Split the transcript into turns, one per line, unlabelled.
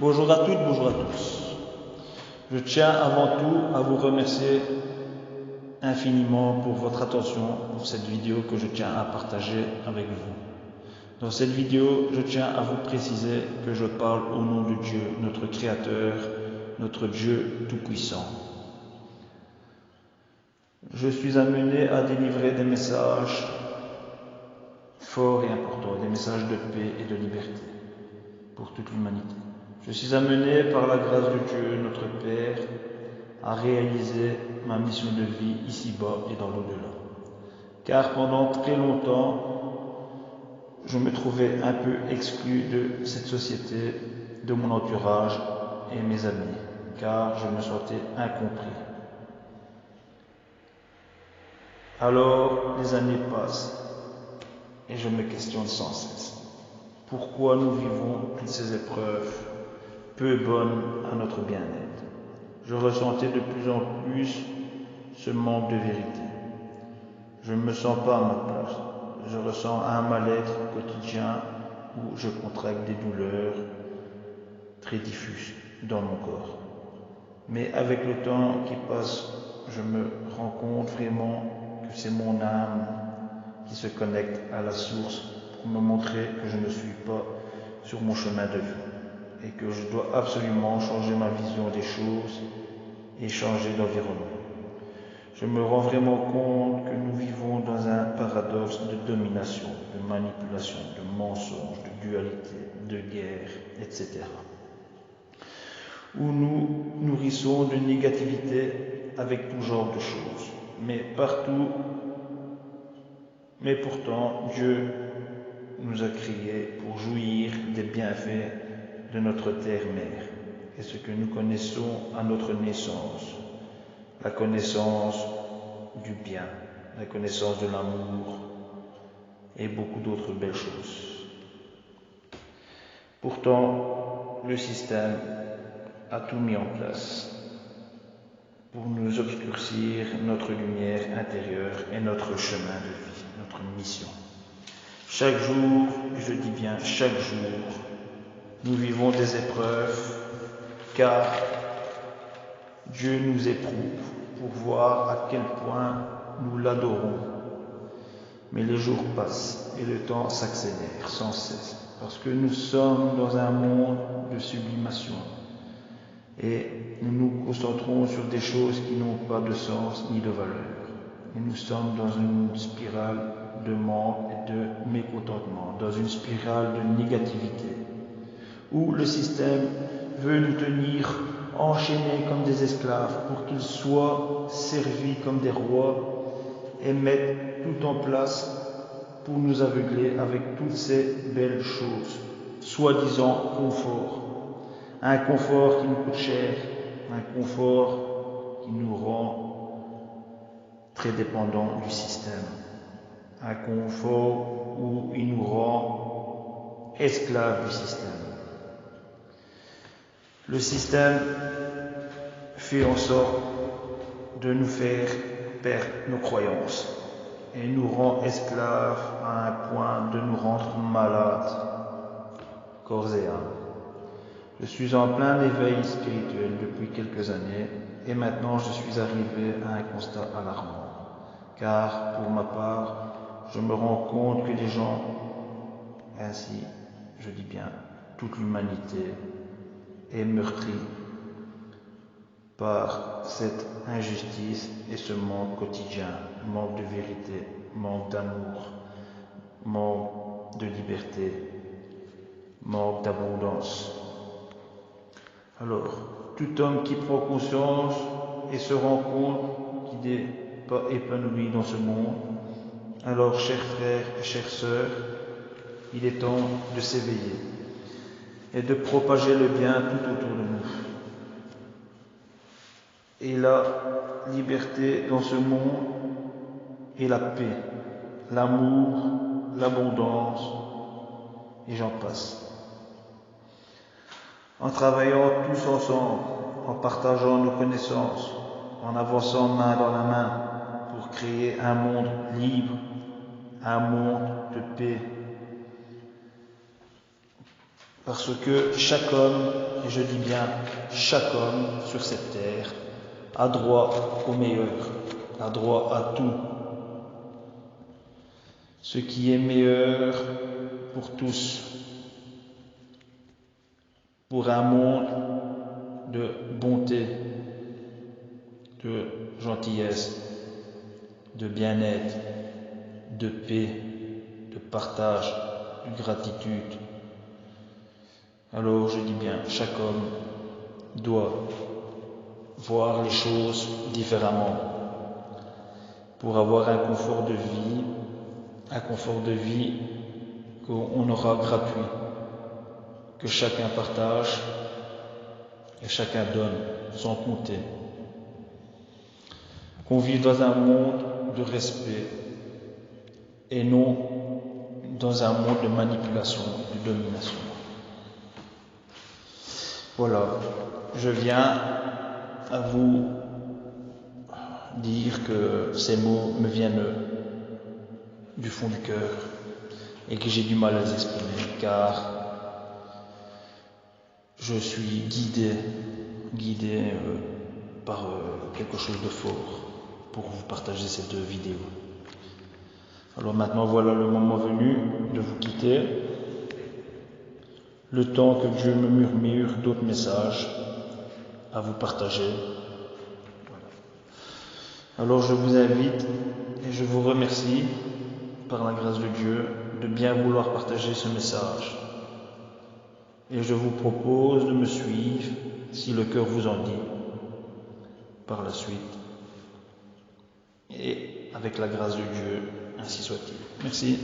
Bonjour à toutes, bonjour à tous. Je tiens avant tout à vous remercier infiniment pour votre attention pour cette vidéo que je tiens à partager avec vous. Dans cette vidéo, je tiens à vous préciser que je parle au nom de Dieu, notre Créateur, notre Dieu Tout-Puissant. Je suis amené à délivrer des messages forts et importants, des messages de paix et de liberté pour toute l'humanité. Je suis amené par la grâce de Dieu, notre Père, à réaliser ma mission de vie ici-bas et dans l'au-delà. Car pendant très longtemps, je me trouvais un peu exclu de cette société, de mon entourage et mes amis, car je me sentais incompris. Alors, les années passent et je me questionne sans cesse. Pourquoi nous vivons toutes ces épreuves peu bonnes à notre bien-être? Je ressentais de plus en plus ce manque de vérité. Je ne me sens pas à ma place. Je ressens un mal-être quotidien où je contracte des douleurs très diffuses dans mon corps. Mais avec le temps qui passe, je me rends compte vraiment que c'est mon âme qui se connecte à la source pour me montrer que je ne suis pas sur mon chemin de vie et que je dois absolument changer ma vision des choses et changer d'environnement. Je me rends vraiment compte que nous vivons dans un paradoxe de domination, de manipulation, de mensonge, de dualité, de guerre, etc. Où nous nourrissons de négativité avec tout genre de choses, mais partout. Mais pourtant, Dieu nous a créés pour jouir des bienfaits de notre terre-mère et ce que nous connaissons à notre naissance, la connaissance du bien, la connaissance de l'amour et beaucoup d'autres belles choses. Pourtant, le système a tout mis en place pour nous obscurcir notre lumière intérieure et notre chemin de vie, notre mission. Chaque jour, je dis bien chaque jour, nous vivons des épreuves car Dieu nous éprouve pour voir à quel point nous l'adorons. Mais les jours passent et le temps s'accélère sans cesse parce que nous sommes dans un monde de sublimation et nous nous concentrons sur des choses qui n'ont pas de sens ni de valeur. Et nous sommes dans une spirale de manque et de mécontentement, dans une spirale de négativité, où le système veut nous tenir enchaînés comme des esclaves pour qu'ils soient servis comme des rois et mettent tout en place pour nous aveugler avec toutes ces belles choses, soi-disant confort. Un confort qui nous coûte cher, un confort qui nous rend très dépendants du système, un confort où il nous rend esclaves du système. Le système fait en sorte de nous faire perdre nos croyances et nous rend esclaves à un point de nous rendre malades, corps et âme. Je suis en plein éveil spirituel depuis quelques années et maintenant je suis arrivé à un constat alarmant. Car pour ma part, je me rends compte que les gens, ainsi je dis bien toute l'humanité, est meurtrie par cette injustice et ce manque quotidien, manque de vérité, manque d'amour, manque de liberté, manque d'abondance. Alors, tout homme qui prend conscience et se rend compte qu'il n'est pas épanoui dans ce monde, alors, chers frères et chères sœurs, il est temps de s'éveiller et de propager le bien tout autour de nous. Et la liberté dans ce monde est la paix, l'amour, l'abondance, et j'en passe. En travaillant tous ensemble, en partageant nos connaissances, en avançant main dans la main pour créer un monde libre, un monde de paix, Parce que chaque homme, et je dis bien chaque homme sur cette terre, a droit au meilleur, a droit à tout. Ce qui est meilleur pour tous, pour un monde de bonté, de gentillesse, de bien-être, de paix, de partage, de gratitude. Alors je dis bien, chaque homme doit voir les choses différemment pour avoir un confort de vie qu'on aura gratuit, que chacun partage et chacun donne sans compter. Qu'on vive dans un monde de respect et non dans un monde de manipulation et de domination. Voilà, je viens à vous dire que ces mots me viennent du fond du cœur et que j'ai du mal à les exprimer car je suis guidé par quelque chose de fort pour vous partager cette vidéo. Alors maintenant voilà le moment venu de vous quitter, le temps que Dieu me murmure d'autres messages à vous partager. Voilà. Alors je vous invite et je vous remercie par la grâce de Dieu de bien vouloir partager ce message. Et je vous propose de me suivre si le cœur vous en dit par la suite. Et avec la grâce de Dieu, ainsi soit-il. Merci.